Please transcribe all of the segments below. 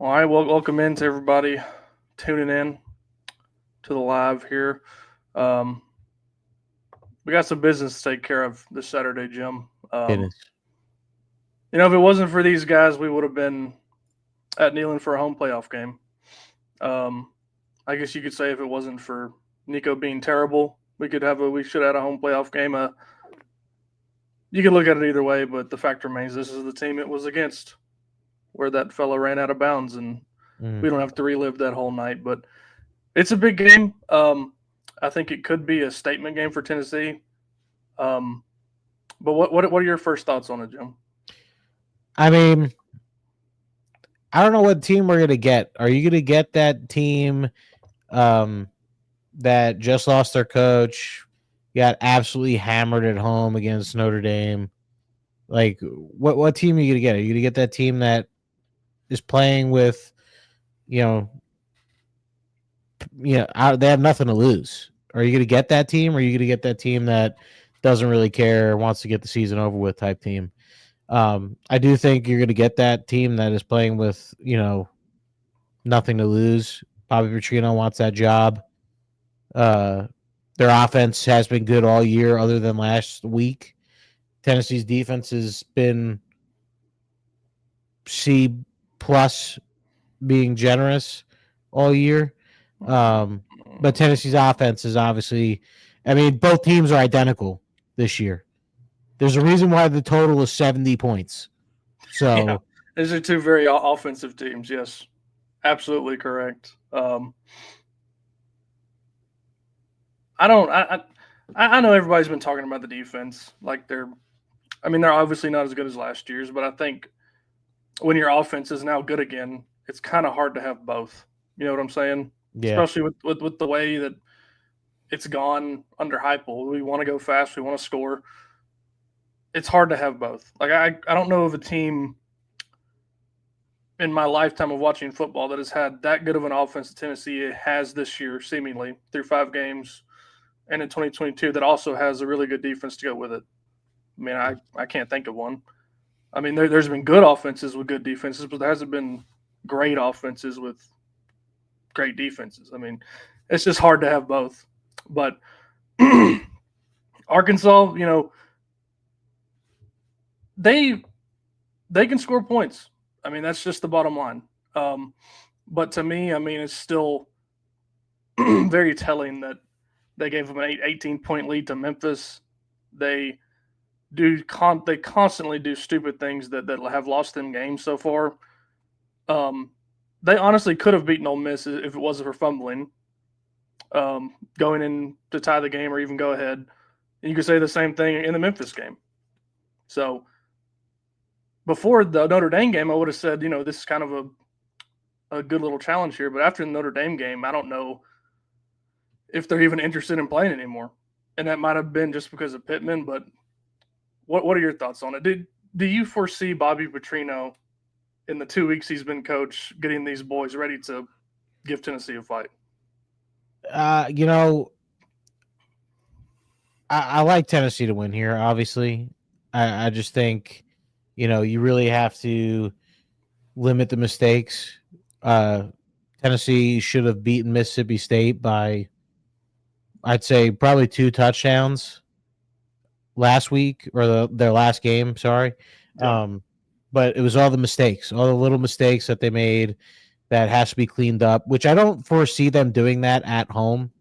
All right, well, welcome in to everybody tuning in to the live here. Um, we got some business to take care of this Saturday, Jim. Business. If it wasn't for these guys, we would have been at Neyland for a home playoff game. Um, I guess you could say if it wasn't for Nico being terrible, we should have had a home playoff game. You can look at it either way, but the fact remains this is the team it was against, where that fella ran out of bounds, and we don't have to relive that whole night. But it's a big game. I think it could be a statement game for Tennessee. Um, but what are your first thoughts on it, Jim? I mean, I don't know what team we're gonna get. Are you gonna get that team that just lost their coach, got absolutely hammered at home against Notre Dame? Like, what team are you gonna get? Are you gonna get that team that is playing with, you know, they have nothing to lose? Are you gonna get that team, or are you gonna get that team that doesn't really care, wants to get the season over with type team? I do think you're going to get that team that is playing with, nothing to lose. Bobby Petrino wants that job. Uh, their offense has been good all year, other than last week. Tennessee's defense has been C plus, being generous all year. But Tennessee's offense is obviously, I mean, both teams are identical this year. There's a reason why the total is 70 points. Yeah, So, these are two very offensive teams. Yes, absolutely correct. I don't. I know everybody's been talking about the defense like they're. I mean, they're obviously not as good as last year's, but I think when your offense is now good again, it's kind of hard to have both. You know what I'm saying? yeah. Especially with the way that it's gone under Heupel. We want to go fast. We want to score. It's hard to have both. Like I don't know of a team in my lifetime of watching football that has had that good of an offense that Tennessee has this year, seemingly through 5 games, and in 2022 that also has a really good defense to go with it. I mean, I can't think of one. I mean, there's been good offenses with good defenses, but there hasn't been great offenses with great defenses. I mean, it's just hard to have both. But Arkansas, they they can score points. I mean, that's just the bottom line. But to me, I mean, it's still very telling that they gave them an 18-point lead to Memphis. They they constantly do stupid things that have lost them games so far. Um, they honestly could have beaten Ole Miss if it wasn't for fumbling, going in to tie the game or even go ahead. And you could say the same thing in the Memphis game. So before the Notre Dame game, I would have said, this is kind of a good little challenge here. But after the Notre Dame game, I don't know if they're even interested in playing anymore. And that might have been just because of Pittman. But what are your thoughts on it? Do you foresee Bobby Petrino in the 2 weeks he's been coach getting these boys ready to give Tennessee a fight? You know, I like Tennessee to win here. Obviously, I just think, you really have to limit the mistakes. Uh, Tennessee should have beaten Mississippi State by, I'd say, probably 2 touchdowns last week, or their last game. Sorry. Yeah. But it was all the mistakes, all the little mistakes that they made that has to be cleaned up, which I don't foresee them doing that at home.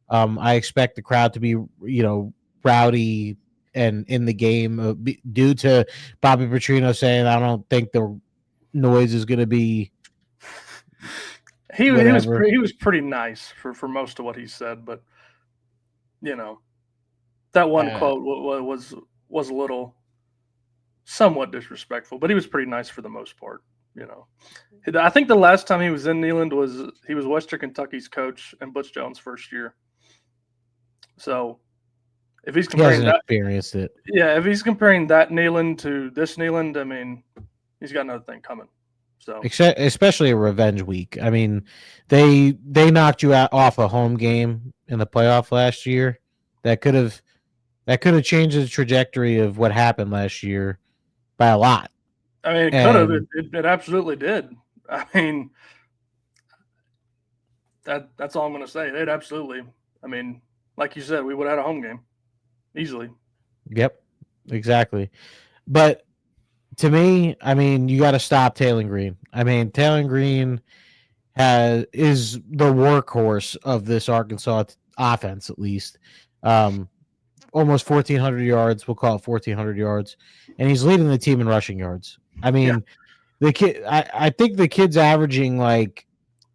I expect the crowd to be, rowdy and in the game, due to Bobby Petrino saying, I don't think the noise is going to be whatever. He was pretty nice for most of what he said, but you know that one Uh, quote was a little somewhat disrespectful, but he was pretty nice for the most part. You know, I think the last time he was in Neyland he was Western Kentucky's coach in Butch Jones' first year. So if he's he comparing hasn't that, experienced it. yeah, if he's comparing that Neyland to this Neyland, I mean, he's got another thing coming. So Especially a revenge week. I mean, they knocked you out off a home game in the playoff last year. That could have changed the trajectory of what happened last year by a lot. I mean, it could have. And It absolutely did. I mean, that's all I'm going to say. They'd absolutely. I mean, like you said, we would have had a home game easily. Yep, exactly. But to me, I mean, you got to stop Taylor Green. I mean, Taylor Green is the workhorse of this Arkansas offense, at least. Um, Almost 1,400 yards. We'll call it 1,400 yards, and he's leading the team in rushing yards. I Yeah, mean, the kid. I think the kid's averaging like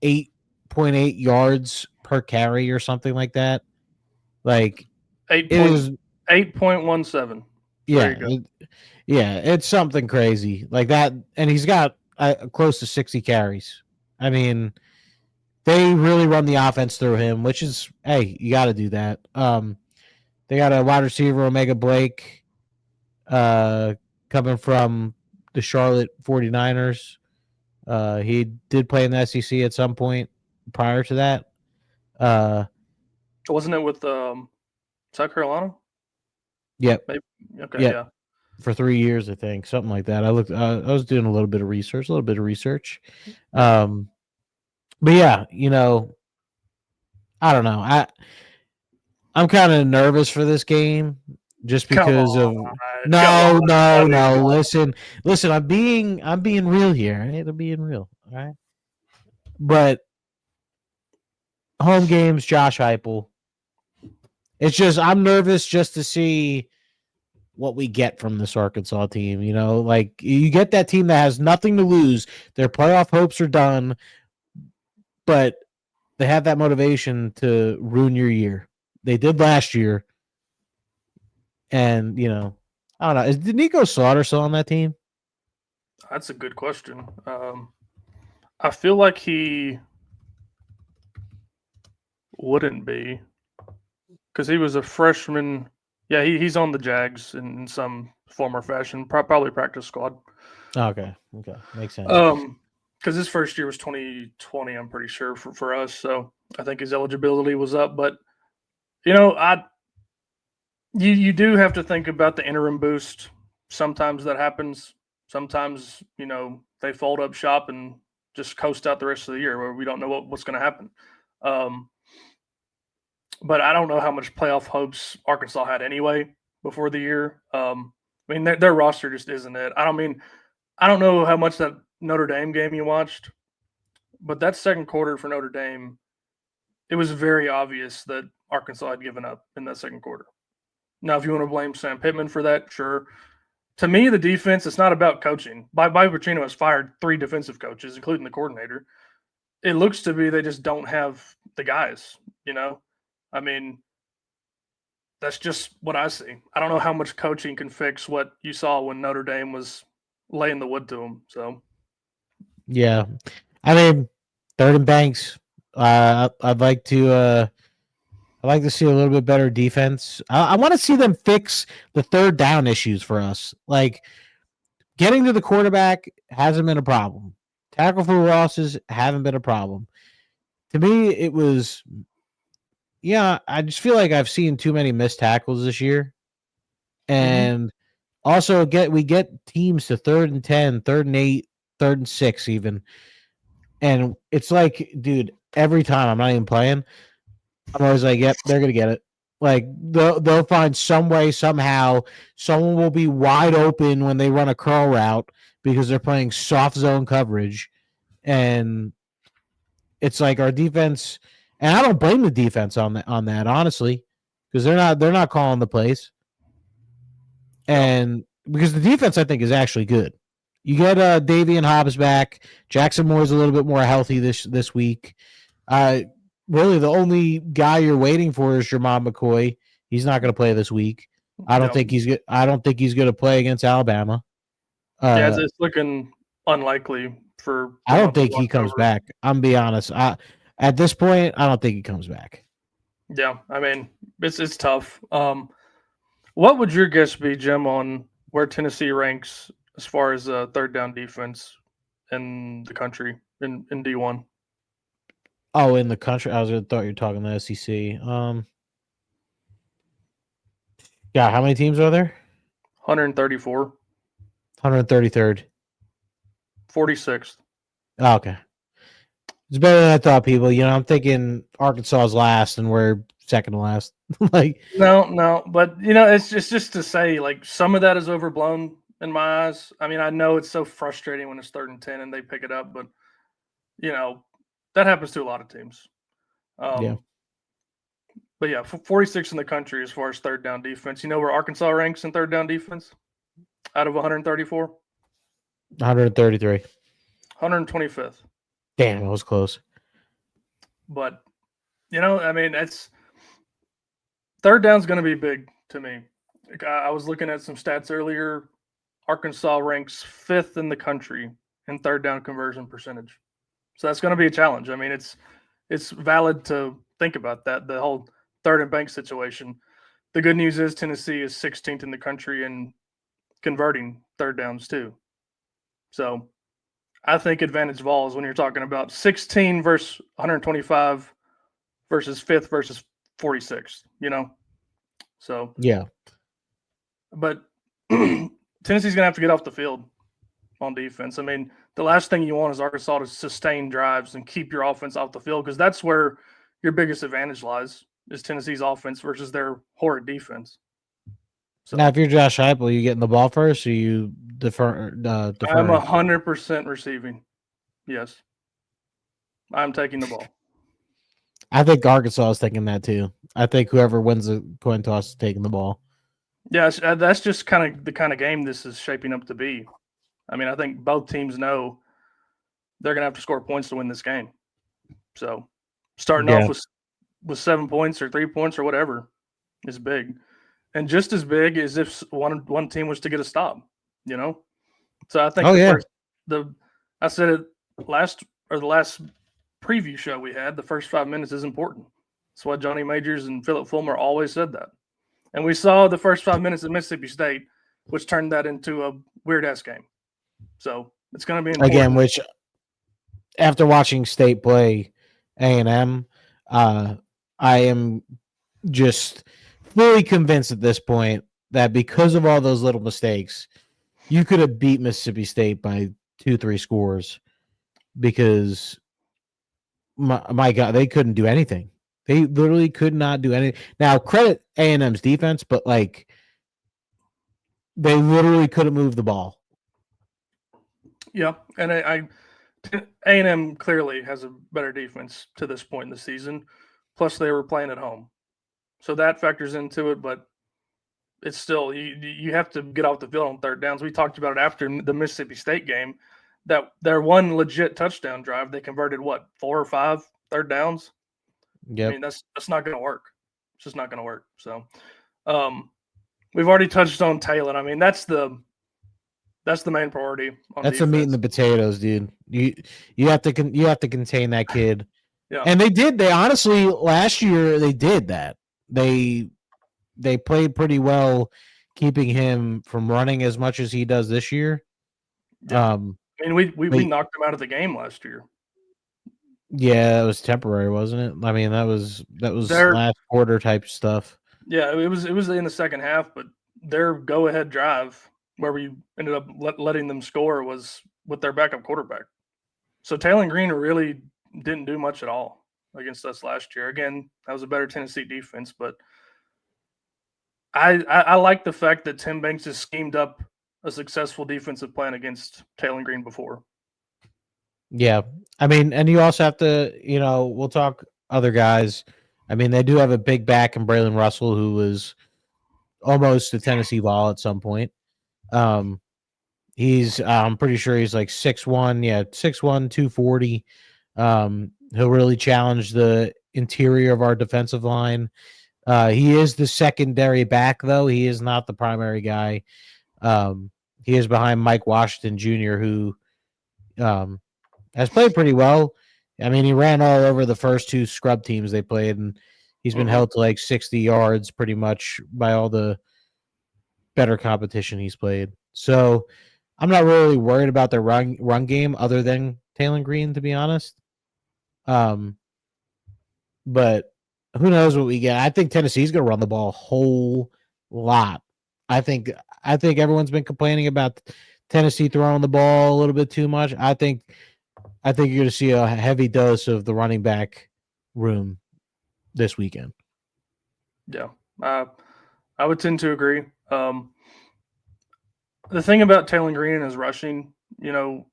8.8 yards per carry or something like that. Like eight it point is. 8.17. So there you Yeah, go. yeah, it's something crazy like that, and he's got close to 60 carries. I mean, they really run the offense through him, which is hey, you got to do that. They got a wide receiver, Omega Blake, uh, coming from the Charlotte 49ers. He did play in the SEC at some point prior to that. Uh, Wasn't it with South Carolina? yep, Maybe. Okay, yep, yeah. for 3 years, I think, something like that. I looked. I was doing a little bit of research, Yeah. Um, but yeah, I don't know. I'm kind of nervous for this game just Come because of on. Come on, no, no, buddy. no. Come on. Listen. I'm being real here. I'm being real. All right. But home games, Josh Heupel. It's just I'm nervous just to see what we get from this Arkansas team. Like you get that team that has nothing to lose. Their playoff hopes are done, but they have that motivation to ruin your year. They did last year, and I don't know. Is Nico Slaughter still on that team? That's a good question. I feel like he wouldn't be because he was a freshman. Yeah, he's on the Jags in some form or fashion. Probably practice squad. Okay. Okay. Makes sense. Because his first year was 2020, I'm pretty sure for us. So I think his eligibility was up. But I you do have to think about the interim boost. Sometimes that happens. Sometimes they fold up shop and just coast out the rest of the year where we don't know what's going to happen. Um, but I don't know how much playoff hopes Arkansas had anyway before the year. I mean, their roster just isn't it. I don't know how much that Notre Dame game you watched, but that second quarter for Notre Dame, it was very obvious that Arkansas had given up in that second quarter. Now, if you want to blame Sam Pittman for that, sure. To me, the defense, it's not about coaching. Bobby Petrino has fired 3 defensive coaches, including the coordinator. It looks to be they just don't have the guys, you know? I mean, that's just what I see. I don't know how much coaching can fix what you saw when Notre Dame was laying the wood to them. So, Yeah. I mean, third and banks. I'd like to. I like to see a little bit better defense. I want to see them fix the third down issues for us. Like getting to the quarterback hasn't been a problem. Tackle for losses haven't been a problem. To me, it was. Yeah, I just feel like I've seen too many missed tackles this year, mm-hmm. and also we get teams to 3rd and 10, 3rd and 8, 3rd and 6 even, and it's like, dude, every time I'm not even playing, I'm always like, yep, they're gonna get it. Like they'll find some way somehow. Someone will be wide open when they run a curl route because they're playing soft zone coverage, and it's like our defense. And I don't blame the defense on that honestly, because they're not calling the plays, Yeah. and because the defense I think is actually good. You get Davian Hobbs back. Jackson Moore's a little bit more healthy this week. Uh, Really, the only guy you're waiting for is Jermon McCoy. He's not going to play this week. I don't Yeah. think he's. I don't think he's going to play against Alabama. Yeah. It's, Uh, it's looking unlikely for I them to don't pull think he one comes over. back. I'm be honest. At this point, I don't think he comes back. Yeah. I mean, it's tough. What would your guess be, Jim, on where Tennessee ranks as far as third down defense in the country in D1? Oh, in the country, I was going to thought you were talking the SEC. Yeah, how many teams are there? 134, 133rd. 46th. Oh, okay. It's better than I thought, people. I'm thinking Arkansas is last and we're second to last. Like, No, but it's just to say like some of that is overblown in my eyes. I mean, I know it's so frustrating when it's 3rd and 10 and they pick it up, but you know that happens to a lot of teams. yeah, Um, but yeah, 46 in the country as far as third down defense. You know where Arkansas ranks in third down defense out of 134? 133. 125th. Damn, it was close. But I mean, it's third down's going to be big to me. Like, I was looking at some stats earlier. Arkansas ranks 5th in the country in third down conversion percentage. So that's going to be a challenge. I mean, it's valid to think about that. The whole third and bank situation. The good news is Tennessee is 16th in the country in converting third downs too. So I think advantage Vols when you're talking about 16 versus 125 versus 5th versus 46th. So Yeah. but Tennessee's gonna have to get off the field on defense. I mean, the last thing you want is Arkansas to sustain drives and keep your offense off the field because that's where your biggest advantage lies is Tennessee's offense versus their horrid defense. Now, So if you're Josh Heupel, you getting the ball first, or you I'm deferring? 100% receiving. Yes, I'm taking the ball. I think Arkansas is thinking that too. I think whoever wins the coin toss is taking the ball. Yeah, that's just kind of the kind of game this is shaping up to be. I mean, I think both teams know they're going to have to score points to win this game. So starting Yeah. off with 7 points or 3 points or whatever is big, and just as big as if one team was to get a stop. You know, so I think Oh yeah. the I said it the last preview show we had. The first 5 minutes is important. That's why Johnny Majors and Philip Fulmer always said that. And we saw the first 5 minutes at Mississippi State, which turned that into a weird ass game. So it's going to be Again, important. which after watching State play A&M, I am just fully convinced at this point that because of all those little mistakes, you could have beat Mississippi State by 2-3 scores because my God, they couldn't do anything. They literally could not do anything. Now, credit A&M's defense, but like they literally couldn't move the ball. Yeah, and A&M clearly has a better defense to this point in the season. Plus, they were playing at home, so that factors into it. But it's still you have to get off the field on third downs. We talked about it after the Mississippi State game. That their one legit touchdown drive, they converted 4 or 5 third downs. I Yep. mean, that's not going to work. It's just not going to work. So, we've already touched on Taylor. I mean, that's the main priority on That's the meat and defense. the potatoes, dude. You have to contain that kid. Yeah, And they did. They honestly last year they did that. They played pretty well keeping him from running as much as he does this year. yeah. I mean, we But knocked them out of the game last year. yeah, it was temporary, wasn't it? I mean, that was Their last quarter type stuff. Yeah, it was in the second half, but their go ahead drive where we ended up letting them score was with their backup quarterback. So Taylor Green really didn't do much at all against us last year. Again, that was a better Tennessee defense, but I like the fact that Tim Banks has schemed up a successful defensive plan against Taylor Green before. Yeah. I mean, and you also have to, we'll talk other guys. I mean, they do have a big back in Braylon Russell, who was almost a Tennessee Vol at some point. He's I'm pretty sure he's like 6'1", 6'1", 240. He'll really challenge the interior of our defensive line. He is the secondary back, though. He is not the primary guy. He is behind Mike Washington Jr., who has played pretty well. I mean, he ran all over the first 2 scrub teams they played, and he's been held to like 60 yards pretty much by all the better competition he's played. So I'm not really worried about their run game other than Taylor Green, to be honest. But who knows what we get? I think Tennessee's going to run the ball a whole lot. I think everyone's been complaining about Tennessee throwing the ball a little bit too much. I think I think you're going to see a heavy dose of the running back room this weekend. Yeah, I would tend to agree. The thing about Taylor Green and his rushing, you know,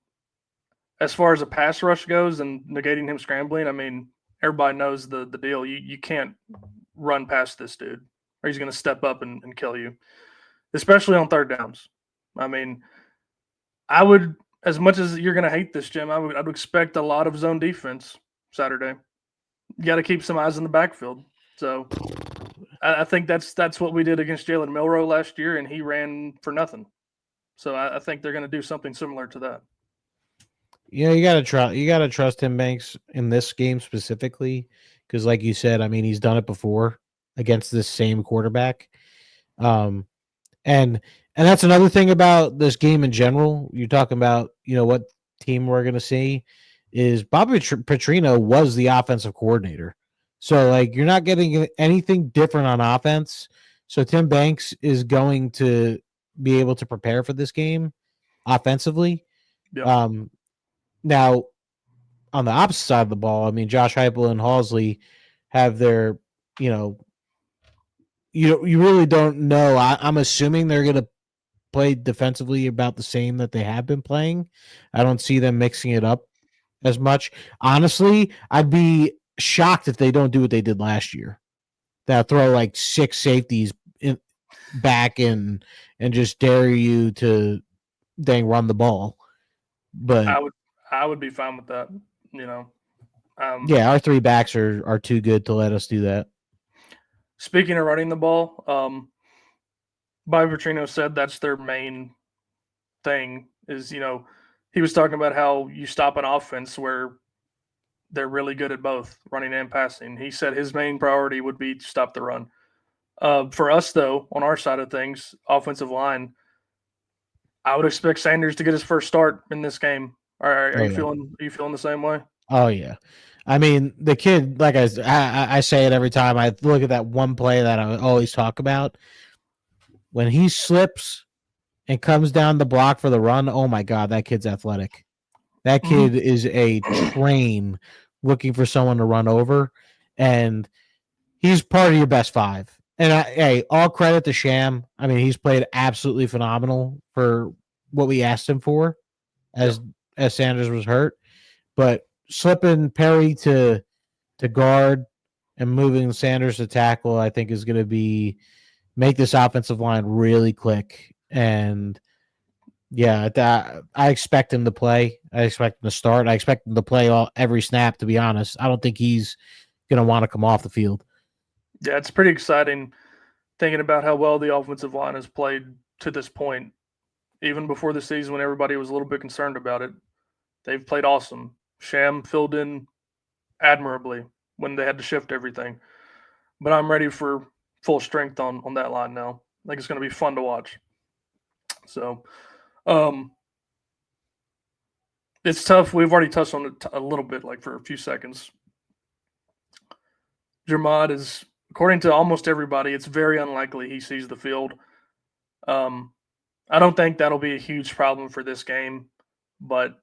as far as a pass rush goes and negating him scrambling, I mean, everybody knows the deal. You can't run past this dude, or he's going to step up and kill you, especially on third downs. I mean, I would, as much as you're going to hate this, Jim, I'd expect a lot of zone defense Saturday. You got to keep some eyes in the backfield. So I think that's what we did against Jalen Milroe last year, and he ran for nothing. So I think they're going to do something similar to that. Yeah, you gotta trust him, Banks, in this game specifically, because like you said, I mean, he's done it before against this same quarterback. Um, and that's another thing about this game in general. You're talking about, what team we're gonna see is Bobby Petrino was the offensive coordinator. So like you're not getting anything different on offense. So Tim Banks is going to be able to prepare for this game offensively. Yep. Um, now on the opposite side of the ball, I mean, Josh Heupel and Halsley have their, you know, you really don't know. I'm assuming they're going to play defensively about the same that they have been playing. I don't see them mixing it up as much. Honestly, I'd be shocked if they don't do what they did last year. They'll throw like six safeties back and just dare you to dang run the ball. But I would I would be fine with that. You know, um, yeah, our three backs are too good to let us do that. speaking of running the ball, Bobby Petrino said that's their main thing. Is he was talking about how you stop an offense where they're really good at both running and passing. He said his main priority would be to stop the run. For us, though, on our side of things, offensive line, I would expect Sanders to get his first start in this game. Are Oh you yeah. feeling the same way? Oh yeah. I mean, the kid, like I say it every time I look at that one play that I always talk about. When he slips and comes down the block for the run, oh my god, that kid's athletic. That Mm-hmm. kid is a train looking for someone to run over, and he's part of your best five. And hey, all credit to Sham. I mean, he's played absolutely phenomenal for what we asked him for, Yep. as Sanders was hurt. But slipping Perry to guard and moving Sanders to tackle, I think is going to be make this offensive line really click. And yeah, I expect him to play. I expect him to start. I expect him to play every snap. To be honest, I don't think he's going to want to come off the field. Yeah, it's pretty exciting thinking about how well the offensive line has played to this point. Even before the season, when everybody was a little bit concerned about it, they've played awesome. Sham filled in admirably when they had to shift everything. But I'm ready for full strength on that line now. I think it's going to be fun to watch. So, um, it's tough. We've already touched on it a little bit, like for a few seconds. Jermod is, according to almost everybody, it's very unlikely he sees the field. Um, I don't think that'll be a huge problem for this game, but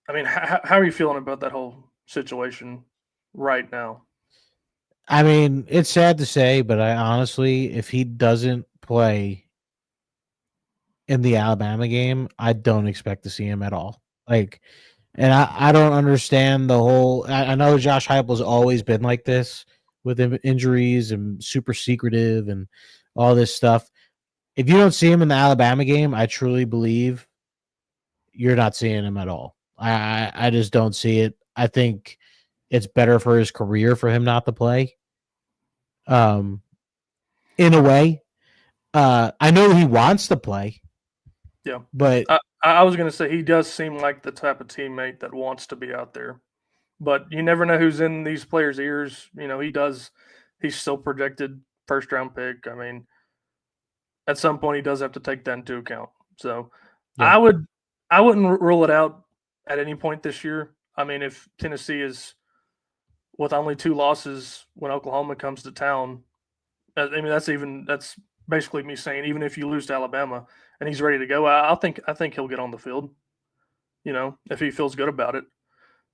I mean, how are you feeling about that whole situation right now? I mean, it's sad to say, but I honestly, if he doesn't play in the Alabama game, I don't expect to see him at all. Like, and I don't understand the whole. I know Josh Heupel's always been like this with injuries and super secretive and all this stuff. If you don't see him in the Alabama game, I truly believe you're not seeing him at all. I just don't see it. I think it's better for his career for him not to play. Um, in a way, I know he wants to play, Yeah, but I was going to say he does seem like the type of teammate that wants to be out there, but you never know who's in these players' ears. He does. He's still projected first round pick. I mean, at some point he does have to take that into account. So yeah, I would I wouldn't rule it out at any point this year. I mean, if Tennessee is with only 2 losses when Oklahoma comes to town, I mean that's basically me saying even if you lose to Alabama and he's ready to go, I think he'll get on the field. if he feels good about it,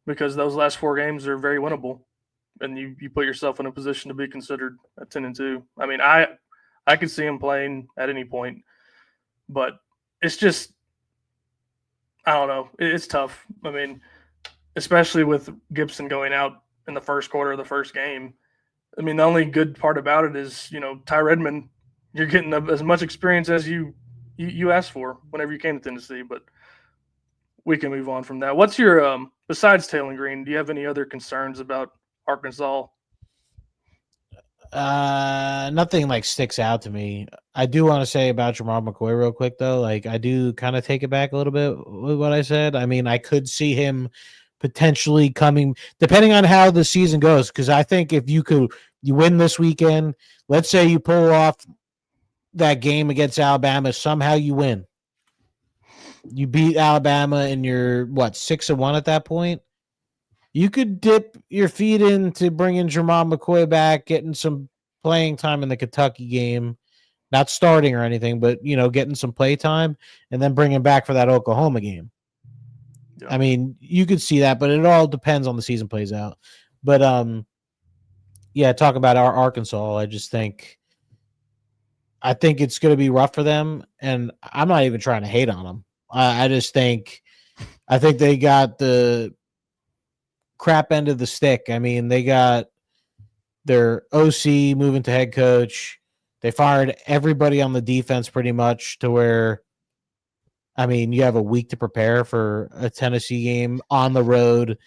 because those last 4 games are very winnable, and you put yourself in a position to be considered a 10-2. I mean, I could see him playing at any point, but it's just I don't know. It's tough. I mean, especially with Gibson going out in the first quarter of the first game. I mean, the only good part about it is Ty Redmond. You're getting as much experience as you asked for whenever you came to Tennessee, but we can move on from that. What's your besides Taylor Green? Do you have any other concerns about Arkansas? Nothing like sticks out to me. I do want to say about Jamal McCoy real quick though. Like I do kind of take it back a little bit with what I said. I mean, I could see him potentially coming depending on how the season goes. Because I think if you win this weekend, let's say you pull off that game against Alabama, somehow you win. You beat Alabama and you're 6-1 at that point. You could dip your feet into bringing Jamal McCoy back, getting some playing time in the Kentucky game, not starting or anything, but getting some play time, and then bring him back for that Oklahoma game. Yeah. I mean, you could see that, but it all depends on the season plays out. But yeah, talk about our Arkansas. I think it's going to be rough for them, and I'm not even trying to hate on them. I think they got the crap end of the stick. I mean, they got their OC moving to head coach. They fired everybody on the defense pretty much to where, I mean, you have a week to prepare for a Tennessee game on the road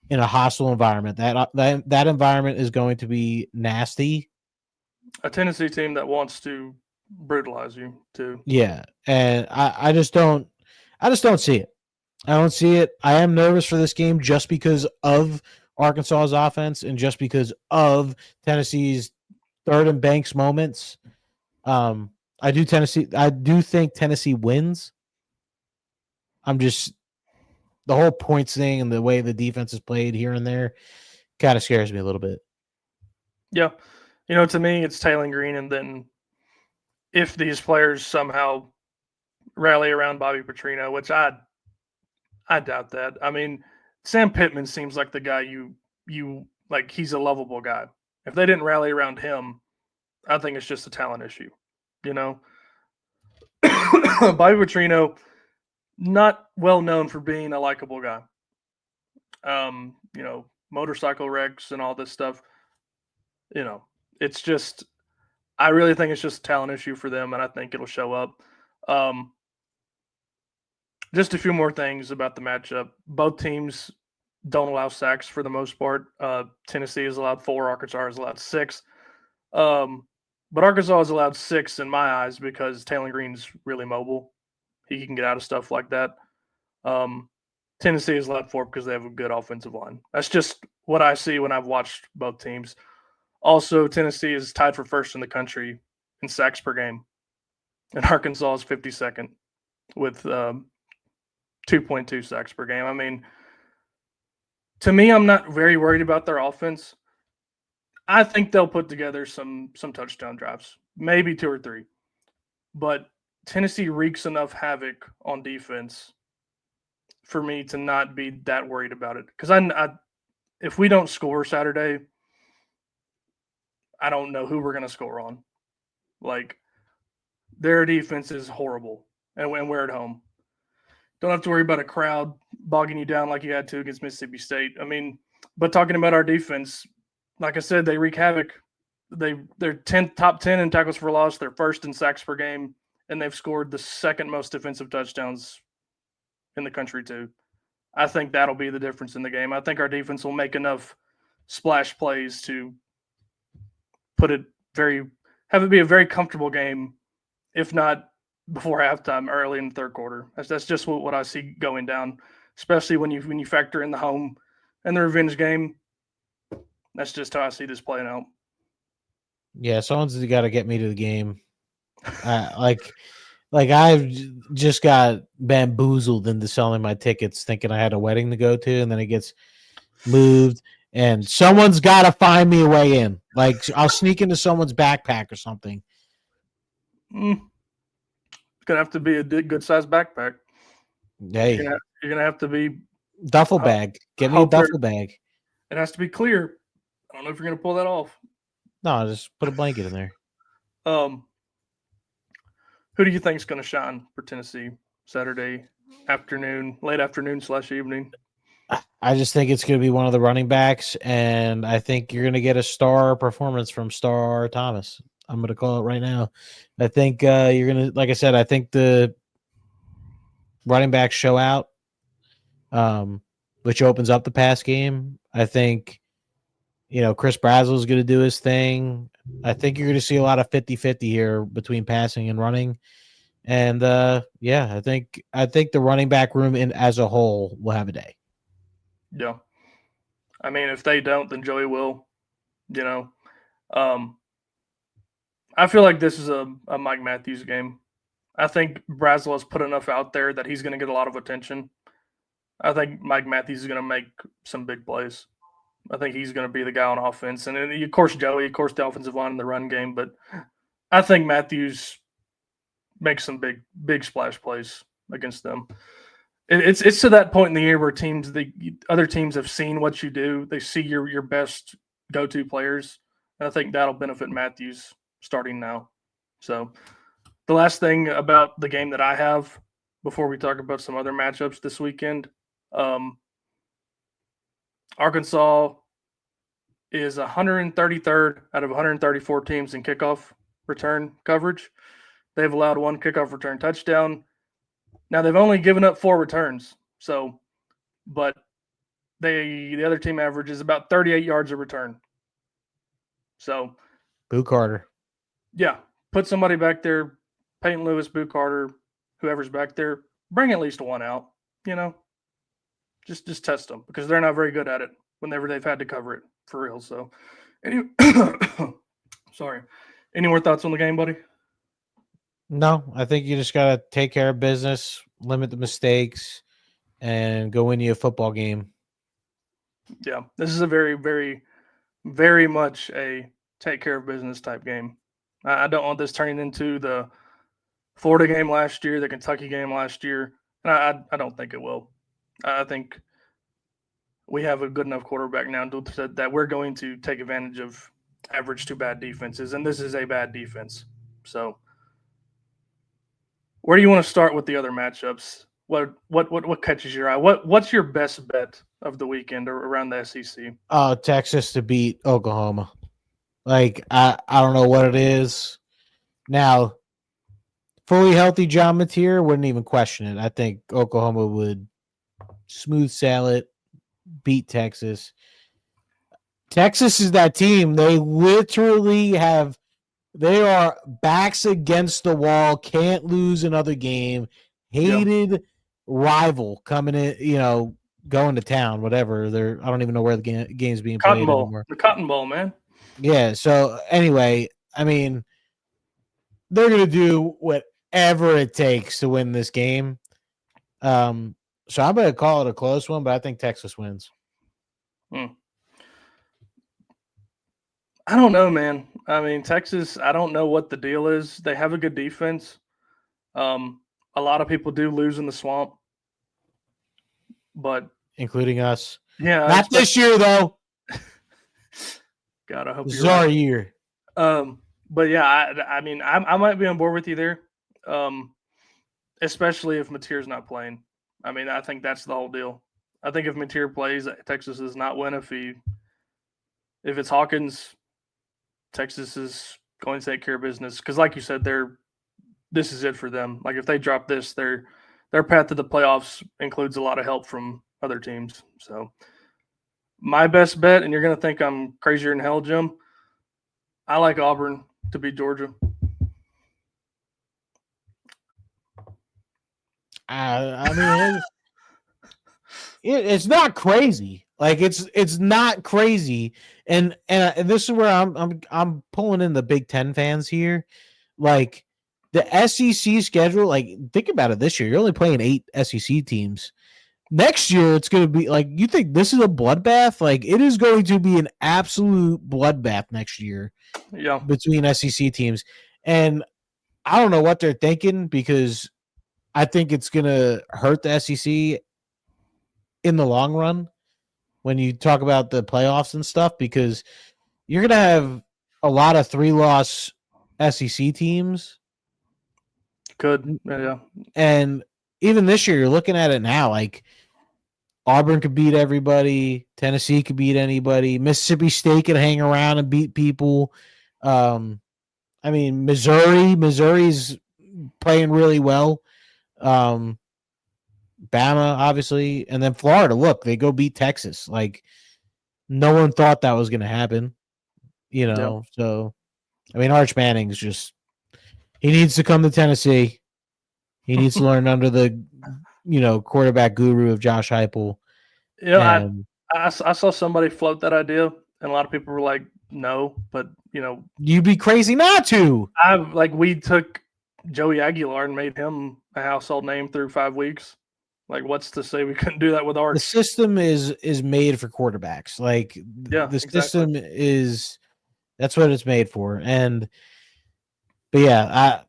in a hostile environment. That environment is going to be nasty. A Tennessee team that wants to brutalize you too. Yeah, and I just don't see it. I don't see it. I am nervous for this game just because of Arkansas's offense and just because of Tennessee's third and Banks moments. I do think Tennessee wins. I'm just the whole points thing and the way the defense is played here and there kind of scares me a little bit. Yeah, to me, it's Taylor Green, and then if these players somehow rally around Bobby Petrino, which I doubt that. I mean, Sam Pittman seems like the guy you like. He's a lovable guy. If they didn't rally around him, I think it's just a talent issue. Bobby Petrino, not well known for being a likable guy. Motorcycle wrecks and all this stuff. It's just I really think it's just a talent issue for them, and I think it'll show up. Um, just a few more things about the matchup. Both teams don't allow sacks for the most part. Tennessee is allowed 4, Arkansas is allowed 6. But Arkansas is allowed 6 in my eyes because Taylor Green's really mobile. He can get out of stuff like that. Tennessee is allowed 4 because they have a good offensive line. That's just what I see when I've watched both teams. Also, Tennessee is tied for first in the country in sacks per game, and Arkansas is 52nd with 2.2 sacks per game. I mean, to me, I'm not very worried about their offense. I think they'll put together some touchdown drives, maybe 2 or 3. But Tennessee wreaks enough havoc on defense for me to not be that worried about it. Because if we don't score Saturday, I don't know who we're going to score on. Like, their defense is horrible, and we're at home. Don't have to worry about a crowd bogging you down like you had to against Mississippi State. I mean, but talking about our defense, like I said, they wreak havoc. They're top 10 in tackles for loss. They're first in sacks per game, and they've scored the second most defensive touchdowns in the country too. I think that'll be the difference in the game. I think our defense will make enough splash plays to have it be a very comfortable game, if not before halftime, early in the third quarter. That's just what I see going down, especially when you factor in the home and the revenge game. That's just how I see this playing out. Yeah, someone's got to get me to the game. Like I've just got bamboozled into selling my tickets, thinking I had a wedding to go to, and then it gets moved, and someone's got to find me a way in. Like I'll sneak into someone's backpack or something. It's gonna have to be a good sized backpack. Hey, You're gonna have to be Duffel bag. Get me a hope duffel bag. it has to be clear. I don't know if you're gonna pull that off. No, just put a blanket in there. Um, who do you think is going to shine for Tennessee Saturday afternoon, late afternoon / evening? I just think it's going to be one of the running backs, and I think you're going to get a star performance from Star Thomas. I'm going to call it right now. I think you're going to, like I said, I think the running backs show out, which opens up the pass game. I think, Chris Brazzell is going to do his thing. I think you're going to see a lot of 50-50 here between passing and running. And I think the running back room as a whole will have a day. Yeah. I mean, if they don't, then Joey will. Um, I feel like this is a Mike Matthews game. I think Brazel has put enough out there that he's going to get a lot of attention. I think Mike Matthews is going to make some big plays. I think he's going to be the guy on offense. And then, of course, Joey, of course, the offensive line in the run game. But I think Matthews makes some big splash plays against them. It's to that point in the year where other teams have seen what you do. They see your best go-to players. And I think that'll benefit Matthews starting now. So the last thing about the game that I have before we talk about some other matchups this weekend, Arkansas is 133rd out of 134 teams in kickoff return coverage. They've allowed one kickoff return touchdown. Now they've only given up 4 returns. But the other team averages about 38 yards a return. So, Boo Carter. Yeah, put somebody back there, Peyton Lewis, Boo Carter, whoever's back there, bring at least one out. Just test them because they're not very good at it whenever they've had to cover it for real. So, sorry. Any more thoughts on the game, buddy? No, I think you just got to take care of business, limit the mistakes, and go win you a football game. Yeah, this is a very, very, very much a take care of business type game. I don't want this turning into the Florida game last year, the Kentucky game last year, and I don't think it will. I think we have a good enough quarterback now that we're going to take advantage of average to bad defenses, and this is a bad defense. So, where do you want to start with the other matchups? What catches your eye? What's your best bet of the weekend or around the SEC? Texas to beat Oklahoma. Like I don't know what it is. Now, fully healthy John Mateer wouldn't even question it. I think Oklahoma would smooth sail it, beat Texas. Texas is that team. They literally they are backs against the wall, can't lose another game, hated rival coming in, going to town, whatever. I don't even know where the game's being played anymore. The Cotton Bowl, man. Yeah, so anyway, I mean, they're going to do whatever it takes to win this game. So I'm going to call it a close one, but I think Texas wins. I don't know, man. I mean, Texas, I don't know what the deal is. They have a good defense. A lot of people do lose in the swamp, but including us. Yeah, not this year though. God, I hope this you're is our right. year. But yeah, I mean, I might be on board with you there, especially if Mateer's not playing. I mean, I think that's the whole deal. I think if Mateer plays, Texas does not win. If it's Hawkins, Texas is going to take care of business because, like you said, this is it for them. Like if they drop this, their path to the playoffs includes a lot of help from other teams. So my best bet, and you're going to think I'm crazier than hell, Jim, I like Auburn to beat Georgia. I mean, it's not crazy. Like it's not crazy, and this is where I'm pulling in the Big Ten fans here. Like the SEC schedule, like think about it. This year, you're only playing 8 SEC teams. Next year, it's going to be like, you think this is a bloodbath? Like it is going to be an absolute bloodbath next year. Yeah, between SEC teams, and I don't know what they're thinking because I think it's going to hurt the SEC in the long run when you talk about the playoffs and stuff, because you're gonna have a lot of 3-loss SEC teams, Could. Yeah. and even this year, you're looking at it now. Like Auburn could beat everybody, Tennessee could beat anybody, Mississippi State could hang around and beat people. I mean, Missouri's playing really well. Um, Bama, obviously, and then Florida. Look, they go beat Texas. Like no one thought that was going to happen. Yeah. So I mean, Arch Manning's just he needs to come to Tennessee. He needs to learn under the quarterback guru of Josh Heupel. You know, And I saw somebody float that idea, and a lot of people were like, "No," but you'd be crazy not to. we took Joey Aguilar and made him a household name through 5 weeks. Like, what's to say we couldn't do that with The Arch? system is made for quarterbacks. Like Yeah, the exactly. system is that's what it's made for. But yeah,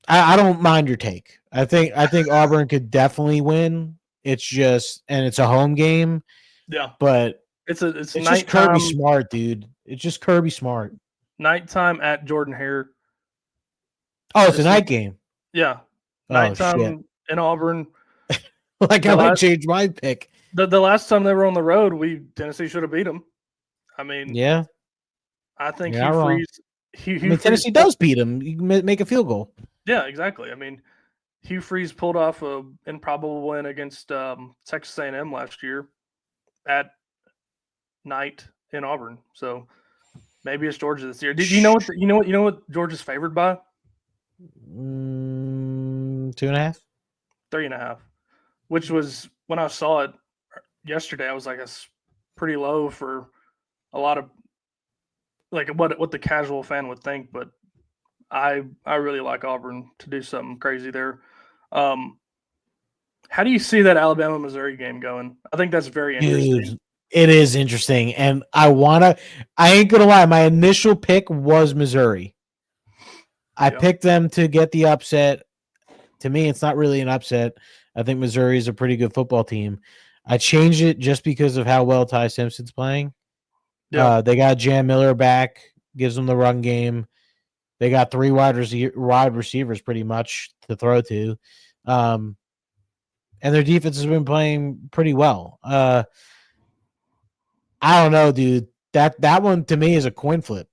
I don't mind your take. I think Auburn could definitely win. It's just and it's a home game, Yeah, but it's it's just Kirby nighttime Smart, dude. It's just Kirby Smart. nighttime at Jordan Hare. Oh, it's a It's night game. yeah, Oh shit! nighttime in Auburn. Like I The might last change my pick. the last time they were on the road, Tennessee should have beat them. I mean, Yeah, I think you're not wrong. I Hugh mean, Freeze Tennessee pulled. does beat him. You can make a field goal. Yeah, exactly. I mean, Hugh Freeze pulled off a improbable win against Texas A&M last year at night in Auburn. So maybe it's Georgia this year. Did you know what what Georgia's favored by? 2.5. 3.5, which was when I saw it yesterday. I was like, it's pretty low for a lot of like what the casual fan would think, but I really like Auburn to do something crazy there. Um, how do you see that Alabama Missouri game going? I think that's very interesting. Dude, it is interesting. And I ain't gonna lie, my initial pick was Missouri. I Yeah, picked them to get the upset. To me, it's not really an upset. I think Missouri is a pretty good football team. I changed it just because of how well Ty Simpson's playing. yeah. They got Jam Miller back, gives them the run game. They got 3 wide receivers pretty much to throw to. Um, and their defense has been playing pretty well. I don't know, dude. That one to me is a coin flip.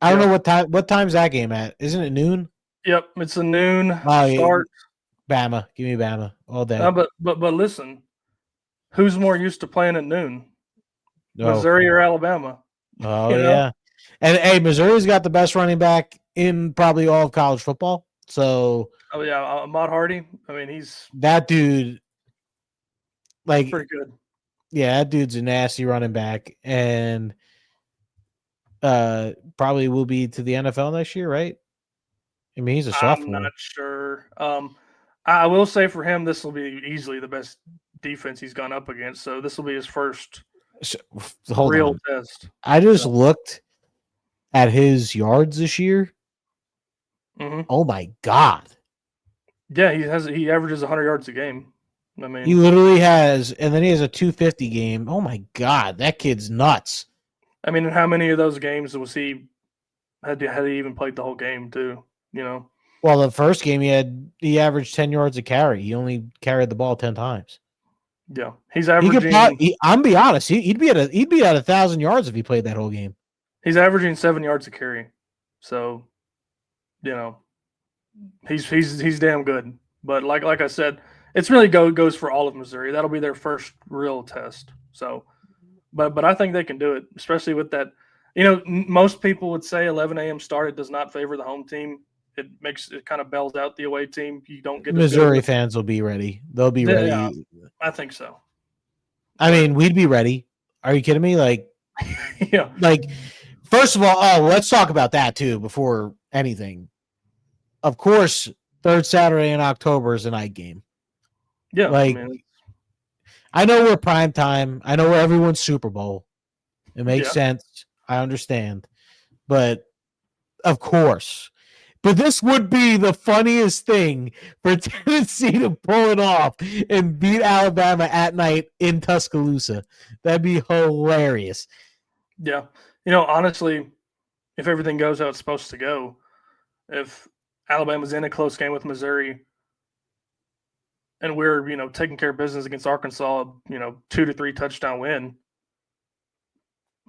I don't know Yep. what time's that game at? Isn't it noon? Yep. It's a noon Oh, yeah, start. Bama. Give me Bama all day. But listen, who's more used to playing at noon, Oh, Missouri or Alabama? oh You know? yeah. And hey, Missouri's got the best running back in probably all of college football. So Oh yeah, Ahmad Hardy. I mean, he's that dude, pretty like, good. yeah, that dude's a nasty running back, and probably will be to the NFL next year, right? I mean, he's a I'm sophomore. not sure. I will say for him, this will be easily the best defense he's gone up against. So this will be his first So, hold real on. test. I just So, looked at his yards this year. hmm Oh my god. yeah, he averages 100 yards a game. I He mean, literally has, and then he has a 250 game. Oh my god, that kid's nuts. and how many of those games was he had he even played the whole game too? You know, Well, the first game he averaged 10 yards a carry. He only carried the ball 10 times. yeah, he's He could averaging probably. I'm be honest. He'd be at 1,000 yards if he played that whole game. he's averaging 7 yards a carry. So you know, he's damn good. But like I said, it's really goes for all of Missouri. That'll be their first real test. So, but I think they can do it, especially with that. Most people would say 11 a.m. start. It does not favor the home team. It kind of bells out the away team. You don't get as good of Missouri a fans will be ready. They'll be yeah. ready. I think so. I But mean, we'd be ready. Are you kidding me? yeah, Like, first of all, oh, let's talk about that too before anything. Of course, third Saturday in October is a night game. yeah. I Like, mean, I know we're prime time. I know we're everyone's Super Bowl. It makes yeah, sense. I understand. But of course, But this would be the funniest thing for Tennessee to pull it off and beat Alabama at night in Tuscaloosa. That'd be hilarious. Yeah. Honestly, if everything goes how it's supposed to go, if Alabama's in a close game with Missouri and we're, taking care of business against Arkansas, 2 to 3 touchdown win,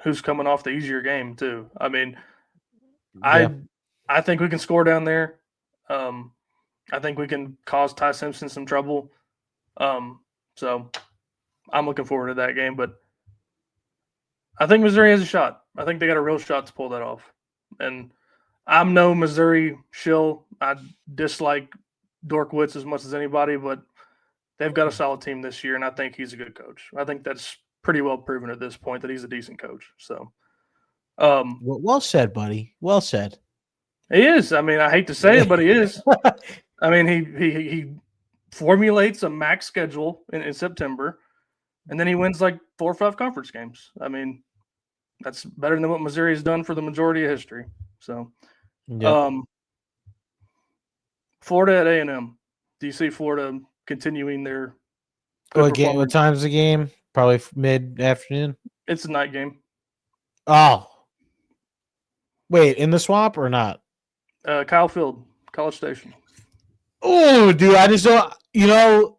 who's coming off the easier game too? I mean, Yeah. I think we can score down there. Um, I think we can cause Ty Simpson some trouble. So I'm looking forward to that game, but I think Missouri has a shot. I think they got a real shot to pull that off. And I'm no Missouri shill. I dislike Dorkwitz as much as anybody, but they've got a solid team this year, and I think he's a good coach. I think that's pretty well proven at this point that he's a decent coach. So, Well said, buddy. Well said. he is. I mean, I hate to say it, but he is. I mean, he formulates a max schedule in September, and then he wins like 4 or 5 conference games. I mean, that's better than what Missouri has done for the majority of history. So, Yep. um, Florida at A&M. Do you see Florida continuing their good What performance? time's the game? Probably mid afternoon. It's a night game. Oh, wait, in the swamp or not? Kyle Field, College Station. Oh, dude, I just don't.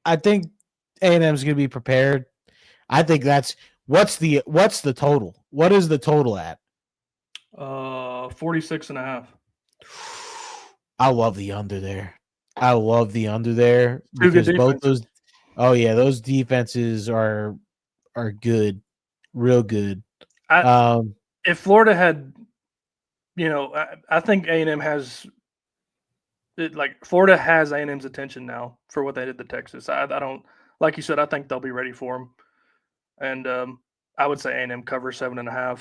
I think A&M's gonna be prepared. I think that's what's the total? What is the total at? 46.5. I love the under there. I love the under there Two good because both defenses. those. Oh yeah, those defenses are good, real good. I Um, If Florida had, I think A&M has like Florida has A&M's attention now for what they did to Texas. I don't like you said. I think they'll be ready for them, and I would say A&M covers 7.5.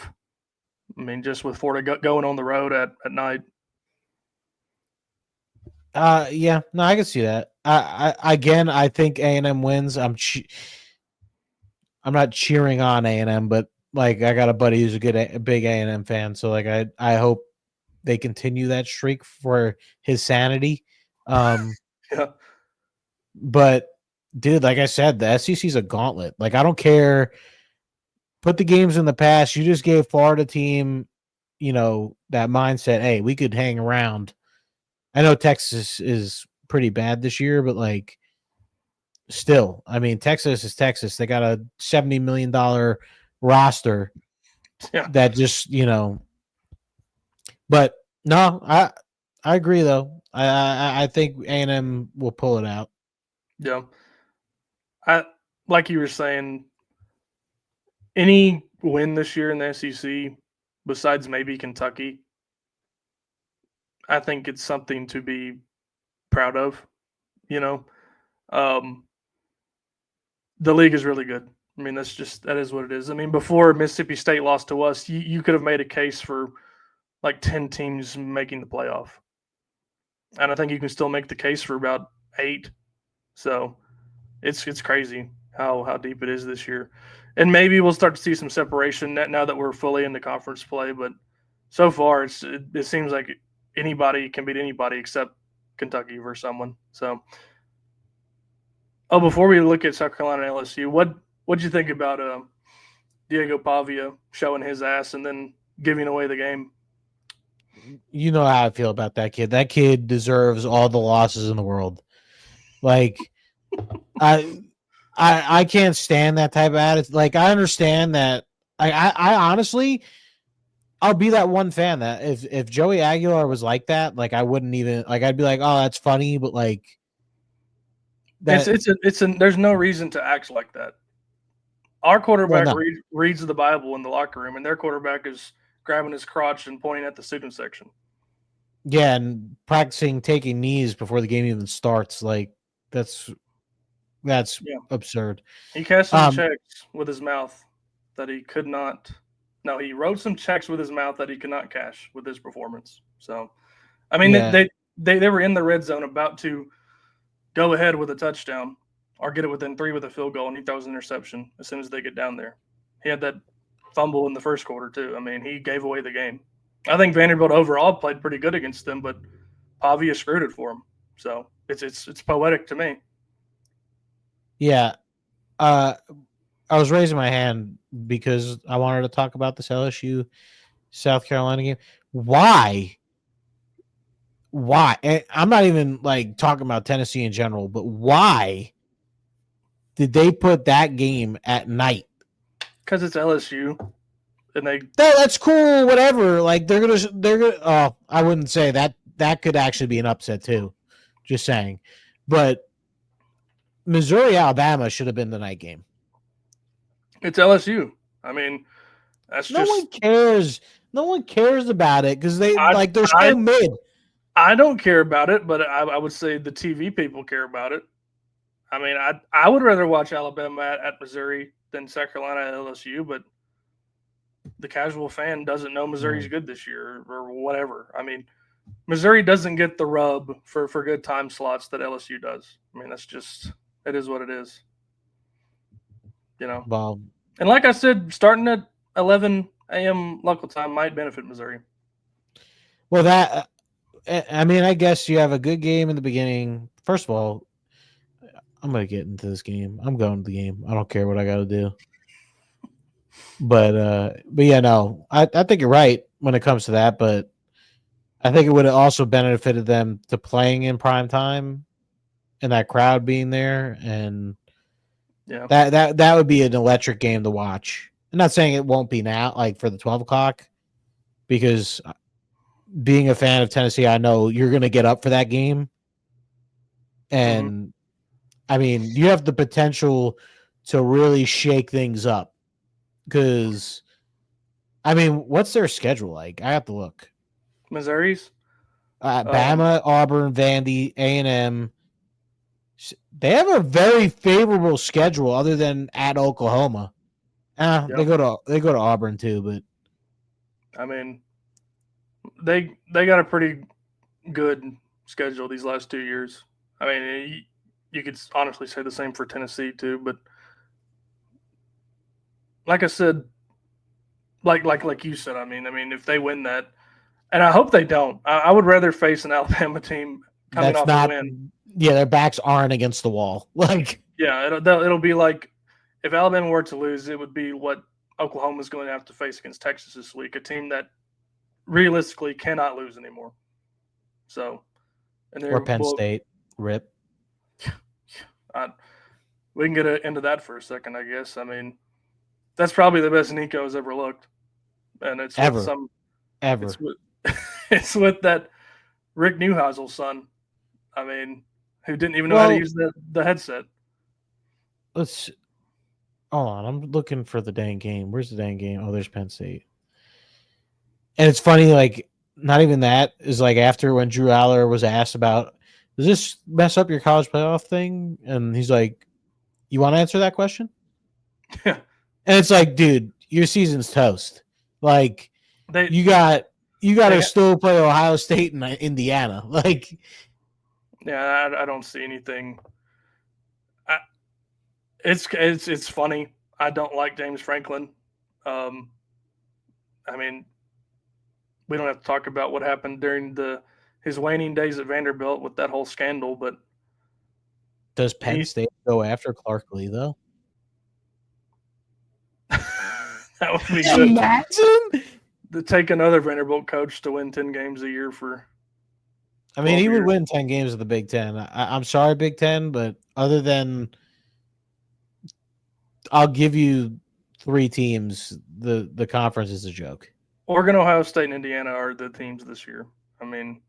I mean, just with Florida going on the road at night. yeah, no, I can see that. I think A&M wins. I'm not cheering on A&M, but like I got a buddy who's a big A&M fan, so like I hope they continue that streak for his sanity. Yeah, But dude, like I said, the SEC's a gauntlet. Like I don't care. Put the games in the past. You just gave Florida team, that mindset. Hey, we could hang around. I know Texas is pretty bad this year, but like still, I mean, Texas is Texas. They got a $70 million roster yeah, that just, but no, I agree though. I think A&M will pull it out. yeah. I like you were saying. Any win this year in the SEC, besides maybe Kentucky, I think it's something to be proud of. You know, um, the league is really good. I mean, that is what it is. I mean, before Mississippi State lost to us, you could have made a case for like 10 teams making the playoff, and I think you can still make the case for about 8. So it's crazy how deep it is this year, and maybe we'll start to see some separation now that we're fully into conference play. But so far, it seems like anybody can beat anybody except Kentucky versus someone. So, before we look at South Carolina and LSU, what'd you think about Diego Pavia showing his ass and then giving away the game? You know how I feel about that kid. That kid deserves all the losses in the world. Like I I can't stand that type of attitude. Like I understand that. I honestly, I'll be that one fan that if Joey Aguilar was like that, like I wouldn't even like. I'd be like, oh, that's funny, but like It's that. it's a, it's a, there's no reason to act like that. Our Well, quarterback no, reads the Bible in the locker room, and their quarterback is grabbing his crotch and pointing at the student section. yeah, and practicing taking knees before the game even starts, like that's that's Yeah, absurd. he cashed some Um, checks with his mouth that he could not. No, he wrote some checks with his mouth that he could not cash with his performance. So, I mean, yeah, they were in the red zone about to go ahead with a touchdown or get it within 3 with a field goal, and he throws an interception as soon as they get down there. He had that fumble in the first quarter too. I mean, he gave away the game. I think Vanderbilt overall played pretty good against them, but Pavia screwed it for them. So it's poetic to me. Yeah. Uh, I was raising my hand because I wanted to talk about this LSU South Carolina game. Why? Why? And I'm not even like talking about Tennessee in general, but why did they put that game at night? Because it's LSU, and they That's cool, whatever. Like they're gonna. Oh, I wouldn't say that. That could actually be an upset too. Just saying, but Missouri Alabama should have been the night game. it's LSU. I mean, that's No one just cares. No one cares about it because I they're so I mid. I don't care about it, but I would say the TV people care about it. I mean, I would rather watch Alabama at Missouri than South Carolina at LSU, but the casual fan doesn't know Missouri's Mm. good this year or whatever. I mean, Missouri doesn't get the rub for good time slots that LSU does. I mean, that's just it is what it is, you know. Well, And like I said, starting at 11 a.m. local time might benefit Missouri. that I mean, I guess you have a good game in the beginning. First of all, I'm gonna get into this game. I'm going to the game. I don't care what I got to do. But yeah, no, I think you're right when it comes to that. But I think it would have also benefited them to playing in prime time and that crowd being there, and Yeah, that would be an electric game to watch. I'm not saying it won't be now, like for the 12 o'clock, because being a fan of Tennessee, I know you're going to get up for that game. hmm And I mean, you have the potential to really shake things up because, I mean, what's their schedule like? I have to look. Missouri's. Um, Bama, Auburn, Vandy, A&M. They have a very favorable schedule other than at Oklahoma. yeah, They go to Auburn too, but I mean, they got a pretty good schedule these last 2 years. I mean, you could honestly say the same for Tennessee too. But like I said, like you said, I mean, if they win that, and I hope they don't, I would rather face an Alabama team coming that's off a not. win. Yeah, their backs aren't against the wall. Like Yeah, it'll be like if Alabama were to lose, it would be what Oklahoma's going to have to face against Texas this week, a team that realistically cannot lose anymore. So, and or they're Penn well, State. Rip I, we can get into that for a second, I guess. I mean, that's probably the best Nico's ever looked, and it's with ever some, it's ever. with, it's with that Rick Neuheisel's son. I mean, who didn't even know how to Well, use the headset. let's hold on. I'm looking for the dang game. Where's the dang game? Oh, there's Penn State. And it's funny, like not even that is like after when Drew Aller was asked about, does this mess up your college playoff thing? And he's like, you want to answer that question? Yeah, And it's like, dude, your season's toast. Like they you got you got they to still play Ohio State and Indiana. Like yeah, I don't see anything. I, it's funny. I don't like James Franklin. Um, I mean, we don't have to talk about what happened during the his waning days at Vanderbilt with that whole scandal, but does Penn he State go after Clark Lee though? that would be good Imagine. to take another Vanderbilt coach to win 10 games a year for I mean, 12 he would years. win 10 games of the Big Ten. I'm sorry, Big Ten, but other than I'll give you three teams, the conference is a joke. Oregon, Ohio State, and Indiana are the teams this year. I mean,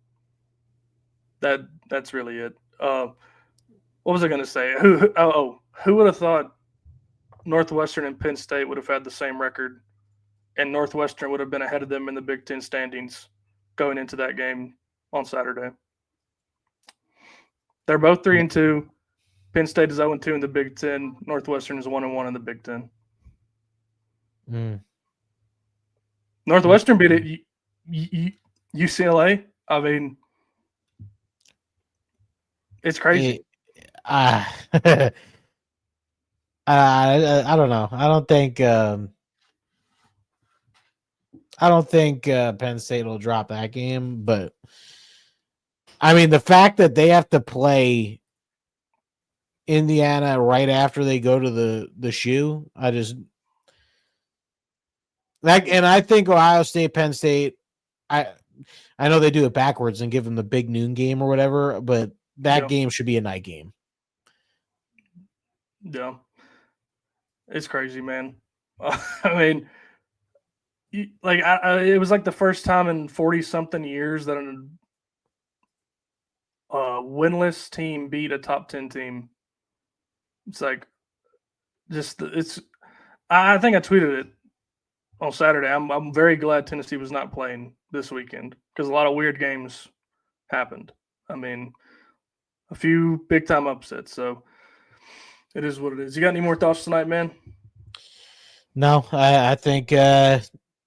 that's really it. What was I going to say? Who would have thought Northwestern and Penn State would have had the same record, and Northwestern would have been ahead of them in the Big Ten standings going into that game on Saturday. They're both 3-2. Penn State is 0-2 in the Big Ten. Northwestern is 1-1 in the Big Ten. Mm, Northwestern beat interesting. it. UCLA. I mean, it's crazy. It, uh, I don't know. I don't think. I don't think Penn State will drop that game, but I mean the fact that they have to play Indiana right after they go to the shoe, and I think Ohio State, Penn State, I I know they do it backwards and give them the big noon game or whatever, but that Yeah, game should be a night game. yeah, it's crazy, man. I mean, it was like the first time in 40 something years that a winless team beat a top 10 team. It's like it's. I think I tweeted it on Saturday. I'm very glad Tennessee was not playing this weekend because a lot of weird games happened. I mean, a few big time upsets. So it is what it is. You got any more thoughts tonight, man? No, I think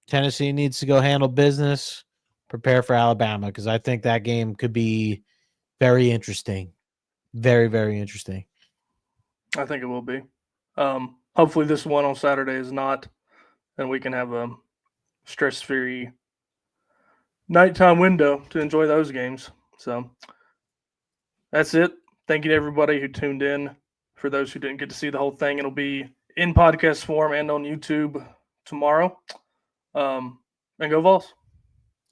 Tennessee needs to go handle business, prepare for Alabama because I think that game could be very interesting, very very interesting. I think it will be. Hopefully, this one on Saturday is not, and we can have a stress-free nighttime window to enjoy those games. So that's it. Thank you to everybody who tuned in. For those who didn't get to see the whole thing, it'll be in podcast form and on YouTube tomorrow. And go Vols.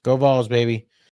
Go Vols, baby.